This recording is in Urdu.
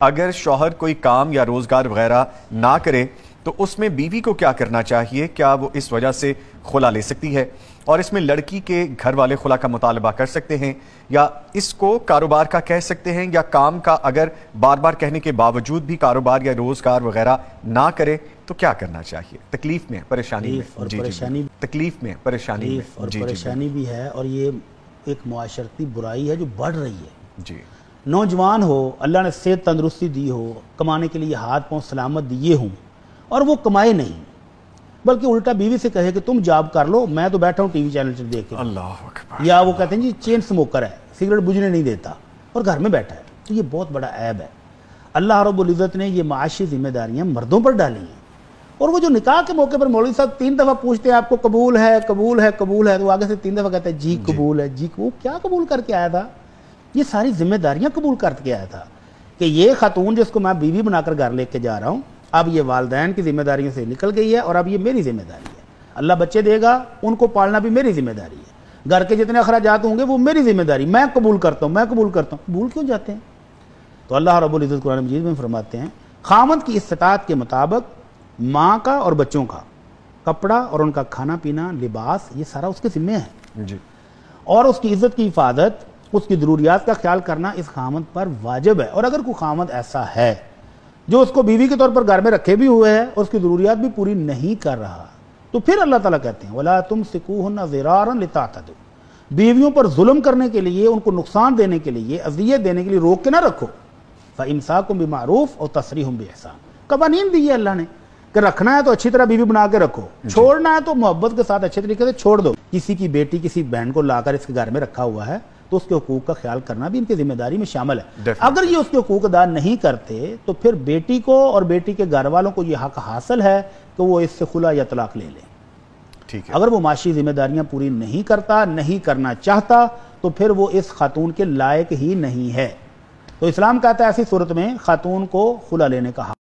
اگر شوہر کوئی کام یا روزگار وغیرہ نہ کرے تو اس میں بیوی کو کیا کرنا چاہیے؟ کیا وہ اس وجہ سے خلا لے سکتی ہے؟ اور اس میں لڑکی کے گھر والے خلا کا مطالبہ کر سکتے ہیں یا اس کو کاروبار کا کہہ سکتے ہیں یا کام کا اگر بار بار کہنے کے باوجود بھی کاروبار یا روزگار وغیرہ نہ کرے تو کیا کرنا چاہیے؟ تکلیف میں، پریشانی بھی ہے اور یہ ایک معاشرتی برائی ہے جو بڑھ رہی ہے۔ جی نوجوان ہو، اللہ نے صحت تندرستی دی ہو، کمانے کے لیے ہاتھ پاؤں سلامت دیے ہوں اور وہ کمائے نہیں، بلکہ الٹا بیوی سے کہے کہ تم جاب کر لو، میں تو بیٹھا ہوں ٹی وی چینل دیکھ کے، اللہ اکبر، یا وہ کہتے ہیں جی چین سموکر ہے، سگریٹ بجھنے نہیں دیتا اور گھر میں بیٹھا ہے، تو یہ بہت بڑا عیب ہے۔ اللہ رب العزت نے یہ معاشی ذمہ داریاں مردوں پر ڈالی ہیں، اور وہ جو نکاح کے موقع پر مولوی صاحب 3 دفعہ پوچھتے ہیں آپ کو قبول ہے قبول ہے قبول ہے، تو وہ آگے سے 3 دفعہ کہتے ہیں جی قبول ہے جی، وہ کیا قبول کر کے آیا تھا؟ یہ ساری ذمہ داریاں قبول کر کے آیا تھا کہ یہ خاتون جس کو میں بیوی بنا کر گھر لے کے جا رہا ہوں، اب یہ والدین کی ذمہ داریوں سے نکل گئی ہے اور اب یہ میری ذمہ داری ہے۔ اللہ بچے دے گا، ان کو پالنا بھی میری ذمہ داری ہے، گھر کے جتنے اخراجات ہوں گے وہ میری ذمہ داری، میں قبول کرتا ہوں، میں قبول کرتا ہوں۔ قبول کیوں جاتے ہیں؟ تو اللہ رب العزت قرآن مجید میں فرماتے ہیں خاوند کی استطاعت کے مطابق ماں کا اور بچوں کا کپڑا اور ان کا کھانا پینا لباس یہ سارا اس کے ذمہ ہے جی، اور اس کی عزت کی حفاظت، اس کی ضروریات کا خیال کرنا اس خاوند پر واجب ہے۔ اور اگر کوئی خاوند ایسا ہے جو اس کو بیوی کے طور پر گھر میں رکھے بھی ہوئے ہے اور اس کی ضروریات بھی پوری نہیں کر رہا، تو پھر اللہ تعالیٰ کہتے ہیں وَلَا تُمْسِكُوهُنَّ ضِرَارًا لِتَعْتَدُوا، بیویوں پر ظلم کرنے کے لیے، ان کو نقصان دینے کے لیے، اذیت دینے کے لیے روک کے نہ رکھو۔ فَإِمْسَاكُمْ بِمَعْرُوفٍ اور تَسْرِيحٌ بِإِحْسَان، قوانین دی ہے اللہ نے کہ رکھنا ہے تو اچھی طرح بیوی بنا کے رکھو، چھوڑنا ہے تو محبت کے ساتھ اچھے طریقے سے چھوڑ دو۔ کسی کی بیٹی کسی بہن کو لا کر اس کے گھر میں رکھا ہوا ہے تو اس کے حقوق کا خیال کرنا بھی ان کی ذمہ داری میں شامل ہے۔ اگر یہ اس کے حقوق ادا نہیں کرتے تو پھر بیٹی کو اور بیٹی کے گھر والوں کو یہ حق حاصل ہے کہ وہ اس سے خلا یا طلاق لے لیں۔ ٹھیک ہے، اگر وہ معاشی ذمہ داریاں پوری نہیں کرتا، نہیں کرنا چاہتا، تو پھر وہ اس خاتون کے لائق ہی نہیں ہے۔ تو اسلام کہتا ہے ایسی صورت میں خاتون کو خلا لینے کا حق